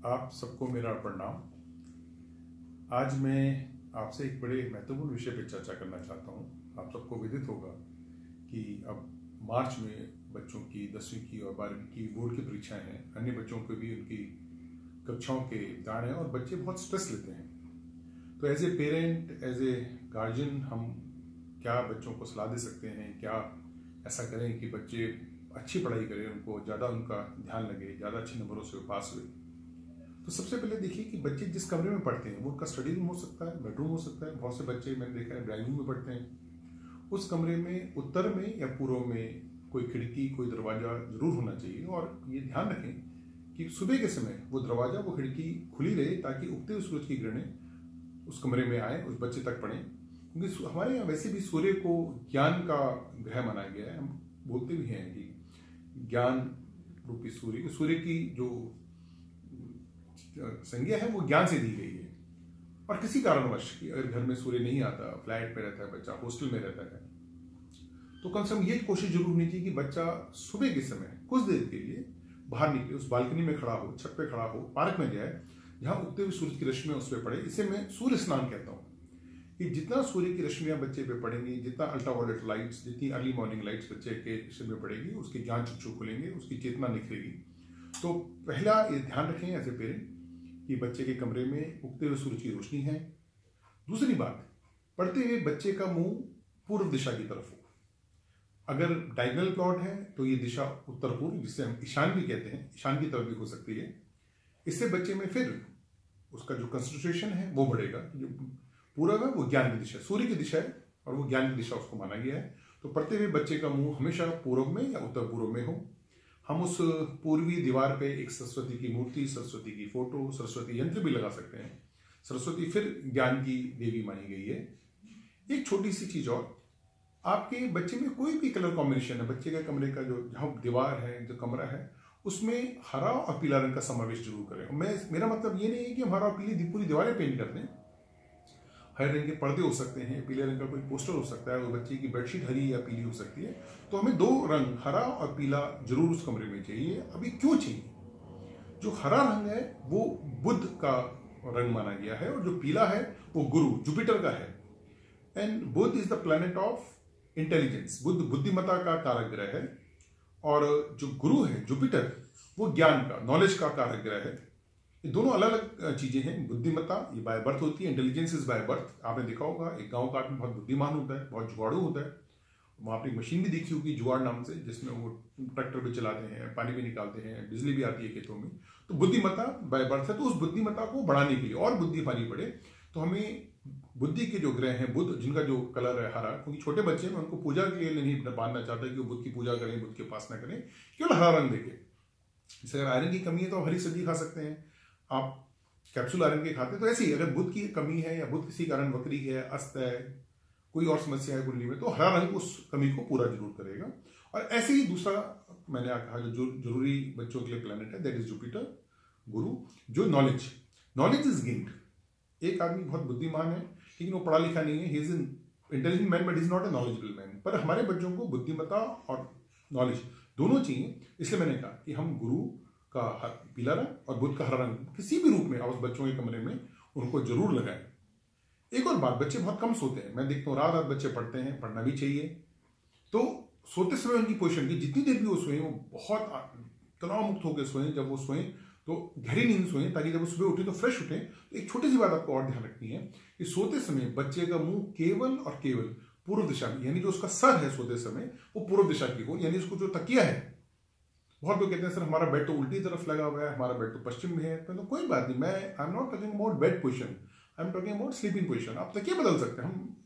आप सबको मेरा प्रणाम। आज मैं आपसे एक बड़े महत्वपूर्ण विषय पर चर्चा करना चाहता हूँ। आप सबको विदित होगा कि अब मार्च में बच्चों की 10वीं की और 12वीं की बोर्ड की परीक्षाएं हैं। अन्य बच्चों को भी उनकी कक्षाओं के इम्तिहान हैं और बच्चे बहुत स्ट्रेस लेते हैं। तो as a parent, as a guardian, हम क्या बच्चों को सलाह दे सकते हैं? क्या ऐसा करें कि बच्चे अच्छी पढ़ाई करें, उनको ज़्यादा उनका ध्यान लगे, ज़्यादा अच्छे नंबरों से पास हुए? तो सबसे पहले देखिए कि बच्चे जिस कमरे में पढ़ते हैं वो उनका स्टडी रूम हो सकता है, बेडरूम हो सकता है। बहुत से बच्चे मैंने देखा है ड्राइंग रूम में पढ़ते हैं। उस कमरे में उत्तर में या पूर्व में कोई खिड़की, कोई दरवाज़ा जरूर होना चाहिए। और ये ध्यान रखें कि सुबह के समय वो दरवाज़ा, वो खिड़की खुली रहे ताकि उगते हुए सूरज की किरणें उस कमरे में आए, उस बच्चे तक पढ़ें। क्योंकि हमारे यहाँ वैसे भी सूर्य को ज्ञान का ग्रह माना गया है। हम बोलते भी हैं कि ज्ञान रूपी सूर्य की जो संज्ञा है वो ज्ञान से दी गई है। और किसी कारणवश कि अगर घर में सूर्य नहीं आता, फ्लैट पे रहता है बच्चा, हॉस्टल में रहता है, तो कम से कम ये कोशिश जरूर होनी चाहिए कि बच्चा सुबह के समय कुछ देर के लिए बाहर निकले, उस बालकनी में खड़ा हो, छत पे खड़ा हो, पार्क में जाए, जहां उगते हुए सूरज की रश्मियां उस पर पड़े। इसे मैं सूर्य स्नान कहता हूँ कि जितना सूर्य की रश्मियां बच्चे पे पड़ेंगी, जितना अल्ट्रावायलेट लाइट्स, जितनी अर्ली मॉर्निंग लाइट्स बच्चे के शरीर में पड़ेगी, उसके ज्ञान चक्षु खुलेंगे, उसकी चेतना निखरेगी। तो पहला ये ध्यान रखें एज ए पेरेंट कि बच्चे के कमरे में उगते हुए सूरज की रोशनी है। दूसरी बात, पढ़ते हुए बच्चे का मुंह पूर्व दिशा की तरफ हो। अगर डायगोनल प्लॉट है तो ये दिशा उत्तर पूर्व, जिसे हम ईशान भी कहते हैं, ईशान की तरफ भी हो सकती है। इससे बच्चे में फिर उसका जो कंसंट्रेशन है वो बढ़ेगा। जो पूर्व है वो ज्ञान की दिशा, सूर्य की दिशा है और वो ज्ञान की दिशा उसको माना गया है। तो पढ़ते हुए बच्चे का मुंह हमेशा पूर्व में या उत्तर पूर्व में हो। हम उस पूर्वी दीवार पे एक सरस्वती की मूर्ति, सरस्वती की फोटो, सरस्वती यंत्र भी लगा सकते हैं। सरस्वती फिर ज्ञान की देवी मानी गई है। एक छोटी सी चीज और, आपके बच्चे में कोई भी कलर कॉम्बिनेशन है, बच्चे के कमरे का जो जहां दीवार है, जो कमरा है, उसमें हरा और पीला रंग का समावेश जरूर करें। मेरा मतलब ये नहीं है कि हम हरा और पीली पूरी दीवारें पेंट कर दें। हरे रंग के पर्दे हो सकते हैं, पीले रंग का कोई पोस्टर हो सकता है, वो बच्चे की बेडशीट हरी या पीली हो सकती है। तो हमें दो रंग, हरा और पीला, जरूर उस कमरे में चाहिए। अभी क्यों चाहिए? जो हरा रंग है वो बुध का रंग माना गया है और जो पीला है वो गुरु, जुपिटर का है। And Budh is the planet of intelligence. Budh बुद्धिमत्ता का कारक ग्रह है और जो गुरु है जुपिटर, वो ज्ञान का, नॉलेज का कारक ग्रह है। ये दोनों अलग अलग चीजें हैं। बुद्धिमत्ता ये बाय बर्थ होती है, इंटेलिजेंस इज बाय बर्थ। आपने देखा होगा एक गांव का आदमी बहुत बुद्धिमान होता है, बहुत जुगाड़ू होता है। वहां पर एक मशीन भी देखी होगी जुगाड़ नाम से, जिसमें वो ट्रैक्टर भी चलाते हैं, पानी भी निकालते हैं, बिजली भी आती है खेतों में। तो बुद्धिमत्ता बाय बर्थ है। तो उस बुद्धिमत्ता को बढ़ाने के लिए और बुद्धि पानी पड़े तो हमें बुद्धि के जो ग्रह हैं बुध, जिनका जो कलर है हरा, क्योंकि छोटे बच्चे में उनको पूजा के लिए नहीं बांधना चाहता कि वो बुध की पूजा करें, बुध की उपासना करें, केवल हरा रंग देखें। जैसे अगर आयरन की कमी है तो आप हरी सब्जी खा सकते हैं, आप कैप्सूल आयरन के खाते हैं। तो ऐसे ही अगर बुध की कमी है या बुध किसी कारण वक्री है, अस्त है, कोई और समस्या है कुंडली में, तो हरा रंग उस कमी को पूरा जरूर करेगा। और ऐसे ही दूसरा मैंने कहा जो जरूरी बच्चों के लिए प्लैनेट है, दैट इज जुपिटर, गुरु, जो नॉलेज इज गेन्ड। एक आदमी बहुत बुद्धिमान है लेकिन वो पढ़ा लिखा नहीं है, he is an intelligent man but is not a knowledgeable man. पर हमारे बच्चों को बुद्धिमत्ता और नॉलेज दोनों चाहिए। इसलिए मैंने कहा कि हम गुरु का पीला रंग और बुध का हरा रंग किसी भी रूप में उस बच्चों के कमरे में उनको जरूर लगाएं। एक और बात, बच्चे बहुत कम सोते हैं। मैं देखता हूँ रात रात बच्चे पढ़ते हैं, पढ़ना भी चाहिए। तो सोते समय उनकी पोजीशन की जितनी देर भी वो सोएं, वो बहुत तनाव मुक्त होकर सोएं। जब वो सोएं तो गहरी नींद सोएं ताकि जब वो सुबह उठे तो फ्रेश उठे। तो एक छोटी सी बात आपको और ध्यान रखनी है कि सोते समय बच्चे का मुंह केवल और केवल पूर्व दिशा में, यानी जो उसका सर है सोते समय वो पूर्व दिशा की हो। यानी उसको जो तकिया है, बहुत लोग कहते हैं सर हमारा बेड तो उल्टी तरफ लगा हुआ है, हमारा बेड तो पश्चिम में है। तो कोई बात नहीं, मैं I am not talking about bed position, I am talking about sleeping position. आप तकिया बदल सकते हैं। हम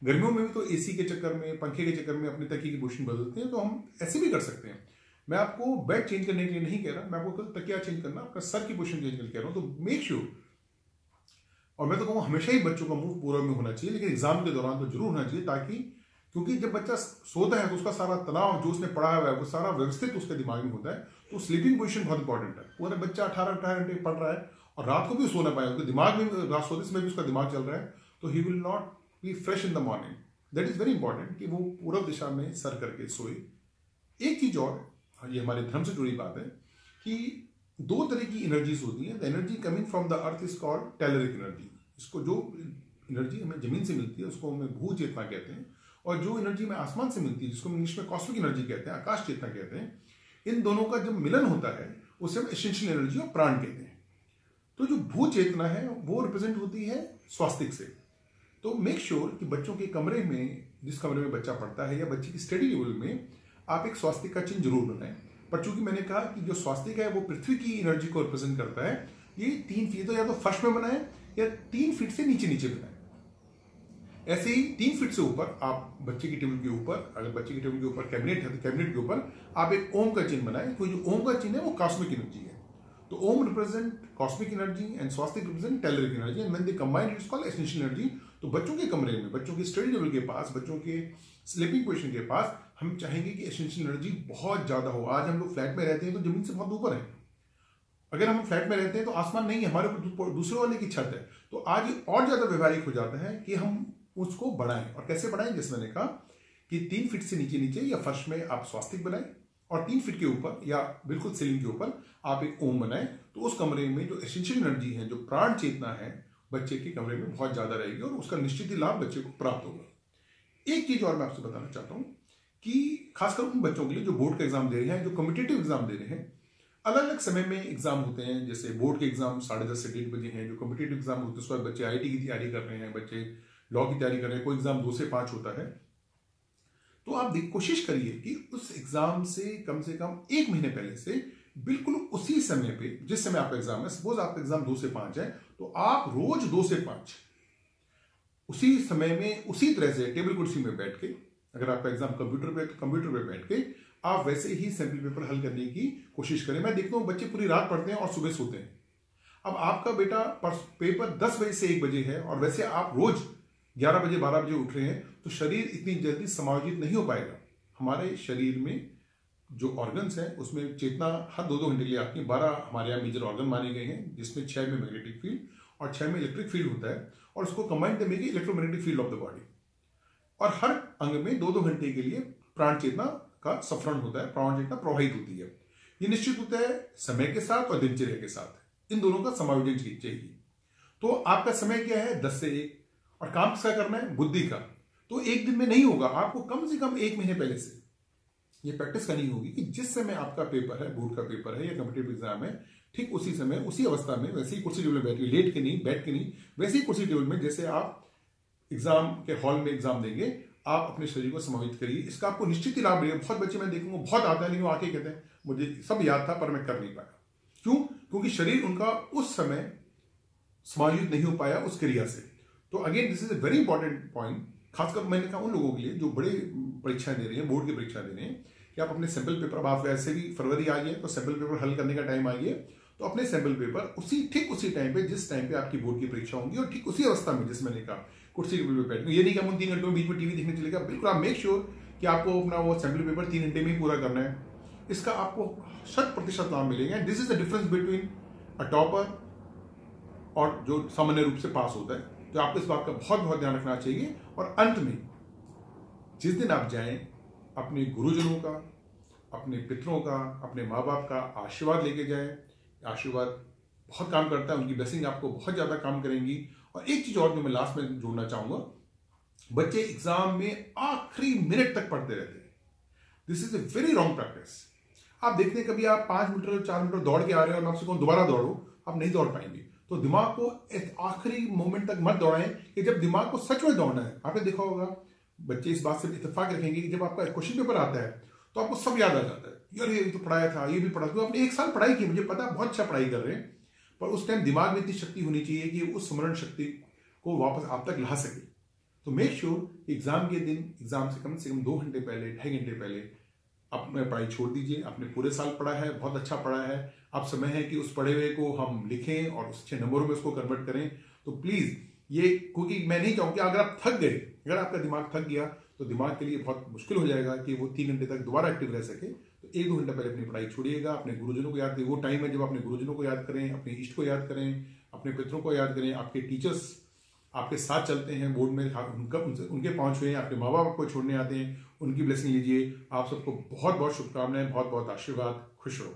गर्मियों में भी तो एसी के चक्कर में, पंखे के चक्कर में अपने तकिए की पोजीशन बदलते हैं, तो हम ऐसे भी कर सकते हैं। मैं आपको बेड चेंज करने के लिए नहीं कह रहा, मैं आपको तकिया चेंज करना, आपका सर की पोजीशन चेंज करके कह रहा हूं। तो मेक श्योर, और मैं तो कहूँगा हमेशा ही बच्चों का मुंह पूर्व में होना चाहिए, लेकिन एग्जाम के दौरान तो जरूर होना चाहिए, ताकि क्योंकि जब बच्चा सोता है तो उसका सारा तनाव जो उसने पढ़ा हुआ है वो सारा व्यवस्थित उसके दिमाग में होता है। तो स्लीपिंग पोजीशन बहुत इंपॉर्टेंट है। पूरा बच्चा 18 घंटे पढ़ रहा है और रात को भी सो ना पाए, उसके दिमाग में रात सोते समय भी उसका दिमाग चल रहा है, तो he will not be fresh in the morning. That is very important कि वो पूर्व दिशा में सर करके सोए। एक चीज और, ये हमारे धर्म से जुड़ी बात है कि दो तरह की एनर्जीज होती हैं। The energy coming from the earth is called telluric energy. इसको जो एनर्जी हमें जमीन से मिलती है उसको हमें भू चेतना कहते हैं, और जो एनर्जी हमें आसमान से मिलती है जिसको हम इंग्लिश में कॉस्मिक एनर्जी कहते हैं, आकाश चेतना कहते हैं, इन दोनों का जब मिलन होता है उसे हम एसेंशियल एनर्जी और प्राण कहते हैं। तो जो भू चेतना है वो रिप्रेजेंट होती है स्वास्तिक से। तो मेक श्योर कि बच्चों के कमरे में, जिस कमरे में बच्चा पढ़ता है या बच्चे की स्टडी लेवल में, आप एक स्वास्तिक का चिन्ह जरूर बनाएं। पर चूंकि मैंने कहा कि जो स्वास्तिक है वो पृथ्वी की एनर्जी को रिप्रेजेंट करता है, ये 3 फीट तो या तो फर्श में बनाए या 3 फीट से नीचे नीचे बनाए। ऐसे ही 3 फीट से ऊपर आप बच्चे की टेबल के ऊपर, अगर बच्चे की टेबल के ऊपर कैबिनेट है तो कैबिनेट के ऊपर आप एक ओम का चिन्ह बनाए। तो जो ओम का चिन्ह है वो कॉस्मिक एनर्जी है। तो Om represent cosmic energy and Swastik represent telluric energy, and when they combine it is called essential energy. तो बच्चों के कमरे में, बच्चों की स्टडी लेवल के पास, बच्चों के स्लीपिंग पोजीशन के पास हम चाहेंगे कि एसेंशियल एनर्जी बहुत ज्यादा हो। आज हम लोग फ्लैट में रहते हैं तो जमीन से बहुत ऊपर है। अगर हम फ्लैट में रहते हैं तो आसमान नहीं है, हमारे ऊपर दूसरे वाले की छत है। तो आज ये और ज्यादा व्यवहारिक हो जाता है कि हम उसको बढ़ाएं। और कैसे बढ़ाएं? जैसे मैंने कहा कि 3 फीट से नीचे नीचे या फर्श में आप स्वास्तिक बनाएं, और 3 फीट के ऊपर या बिल्कुल सीलिंग के ऊपर आप एक ओम बनाएं। तो उस कमरे में जो एसेंशियल एनर्जी है, जो प्राण चेतना है, बच्चे के कमरे में बहुत ज्यादा रहेगी और उसका निश्चित ही लाभ बच्चे को प्राप्त होगा। एक चीज और मैं आपसे बताना चाहता हूं कि खासकर उन बच्चों के लिए जो बोर्ड का एग्जाम दे रहे हैं, जो कॉम्पिटिटिव एग्जाम दे रहे हैं, अलग अलग समय में एग्जाम होते हैं। जैसे बोर्ड के एग्जाम 10:30 से 1:30 बजे हैं। जो कॉम्पिटिटिव एग्जाम होते हैं उसके बाद बच्चे IIT की तैयारी कर रहे हैं, बच्चे लॉ की तैयारी कर रहे हैं, कोई एग्जाम 2 से 5 होता है। तो आप कोशिश करिए कि उस एग्जाम से कम 1 महीने पहले से, बिल्कुल उसी समय पे जिस समय आपका एग्जाम है, सपोज आपका एग्जाम 2 से 5 है, तो आप रोज 2 से 5 उसी समय में उसी तरह से टेबल कुर्सी में बैठ के, अगर आपका एग्जाम कंप्यूटर पे, तो कंप्यूटर पे बैठ के आप वैसे ही सैंपल पेपर हल करने की कोशिश करें। मैं देखता हूं बच्चे पूरी रात पढ़ते हैं और सुबह सोते हैं। अब आपका बेटा पेपर 10 बजे से 1 बजे है और वैसे आप रोज 11 बजे 12 बजे उठ रहे हैं, तो शरीर इतनी जल्दी समायोजित नहीं हो पाएगा। हमारे शरीर में जो ऑर्गन्स हैं उसमें चेतना हर 2-2 घंटे के लिए आती है। 12 हमारे यहाँ मेजर ऑर्गन माने गए हैं, जिसमें 6 में मैग्नेटिक फील्ड और 6 में इलेक्ट्रिक फील्ड होता है, और उसको combine they make electromagnetic field of the body. और हर अंग में 2-2 घंटे के लिए प्राण चेतना का सफरण होता है, प्राण चेतना प्रवाहित होती है। ये निश्चित होता है समय के साथ और दिनचर्या के साथ, इन दोनों का समायोजन चाहिए। तो आपका समय क्या है? 10 से 1, और काम किसका करना है? बुद्धि का। तो एक दिन में नहीं होगा, आपको कम से कम 1 महीने पहले से ये प्रैक्टिस करनी होगी कि जिस समय आपका पेपर है, बोर्ड का पेपर है या कॉम्पिटिटिव एग्जाम है, ठीक उसी समय, उसी अवस्था में, वैसे ही कुर्सी टेबल में बैठ के, लेट के नहीं, बैठ के नहीं, वैसे ही कुर्सी टेबल में जैसे आप एग्जाम के हॉल में एग्जाम देंगे, आप अपने शरीर को समाहित करिए। इसका आपको निश्चित ही लाभ मिलेगा। बहुत बच्चे मैं देखूंगा बहुत आता है, लेकिन वो आके कहते हैं मुझे सब याद था पर मैं कर नहीं पाया। क्यों? क्योंकि शरीर उनका उस समय समायोजित नहीं हो पाया उस क्रिया से। तो again this is a very important point, खासकर मैंने कहा उन लोगों के लिए जो बड़े परीक्षाएं दे रहे हैं, बोर्ड की परीक्षा दे रहे हैं, कि आप अपने सैंपल पेपर, अब आप वैसे भी फरवरी आ गया तो सैंपल पेपर हल करने का टाइम आ गया, तो अपने सैंपल पेपर ठीक उसी टाइम पे, जिस टाइम पे आपकी बोर्ड की परीक्षा होंगी, और ठीक उसी अवस्था में जिस मैंने कहा कुर्सी टेबल पे बैठना। ये नहीं कि हम 3 घंटों में बीच में टीवी देखने चलेगा, बिल्कुल आप मेक श्योर कि आपको अपना वो सैंपल पेपर 3 घंटे में ही पूरा करना है। इसका आपको 100% लाभ मिलेगा। This is the difference between a topper और जो सामान्य रूप से पास होता है। तो आपको इस बात का बहुत ध्यान रखना चाहिए। और अंत में जिस दिन आप जाएं, अपने गुरुजनों का, अपने पितरों का, अपने माँ बाप का आशीर्वाद लेके जाएं। आशीर्वाद बहुत काम करता है, उनकी ब्लेसिंग आपको बहुत ज्यादा काम करेंगी। और एक चीज और जो मैं लास्ट में जोड़ना चाहूंगा, बच्चे एग्जाम में आखिरी मिनट तक पढ़ते रहते हैं। This is a very wrong practice. आप देखते हैं कभी आप 5 मीटर 4 मीटर दौड़ के आ रहे हो और मैं आपसे कहूं दोबारा दौड़ो, आप नहीं दौड़ पाएंगे। तो दिमाग को आखिरी मोमेंट तक मत दौड़ाएं, कि जब दिमाग को सच में दौड़ना है। आपने देखा होगा बच्चे इस बात से इत्तेफाक रखेंगे कि जब आपका क्वेश्चन पेपर आता है तो आपको सब याद आ जाता है, यार ये तो पढ़ाया था, ये भी पढ़ा था। आपने 1 साल पढ़ाई की, मुझे पता बहुत अच्छा पढ़ाई कर रहे हैं, पर उस टाइम दिमाग में इतनी शक्ति होनी चाहिए कि उस स्मरण शक्ति को वापस आप तक ला सके। तो मेक श्योर एग्जाम के दिन, एग्जाम से कम 2 घंटे पहले, 2.5 घंटे पहले अपने पढ़ाई छोड़ दीजिए। आपने पूरे साल पढ़ा है, बहुत अच्छा पढ़ा है, अब समय है कि उस पढ़े हुए को हम लिखें और अच्छे नंबरों में उसको कन्वर्ट करें। तो प्लीज ये, क्योंकि मैं नहीं चाहूंगा अगर आप थक गए, अगर आपका दिमाग थक गया तो दिमाग के लिए बहुत मुश्किल हो जाएगा कि वो 3 घंटे तक दोबारा एक्टिव रह सके। तो 1-2 घंटे पहले अपनी पढ़ाई छोड़िएगा, अपने गुरुजनों को याद करें। वो टाइम है जब अपने गुरुजनों को याद करें, अपने इष्ट को याद करें, अपने पितरों को याद करें। आपके टीचर्स आपके साथ चलते हैं बोर्ड में, उनके पांव छुए, आपके माँ बाप को छोड़ने आते हैं, उनकी ब्लेसिंग लीजिए। आप सबको बहुत शुभकामनाएं, बहुत आशीर्वाद। खुश रहो।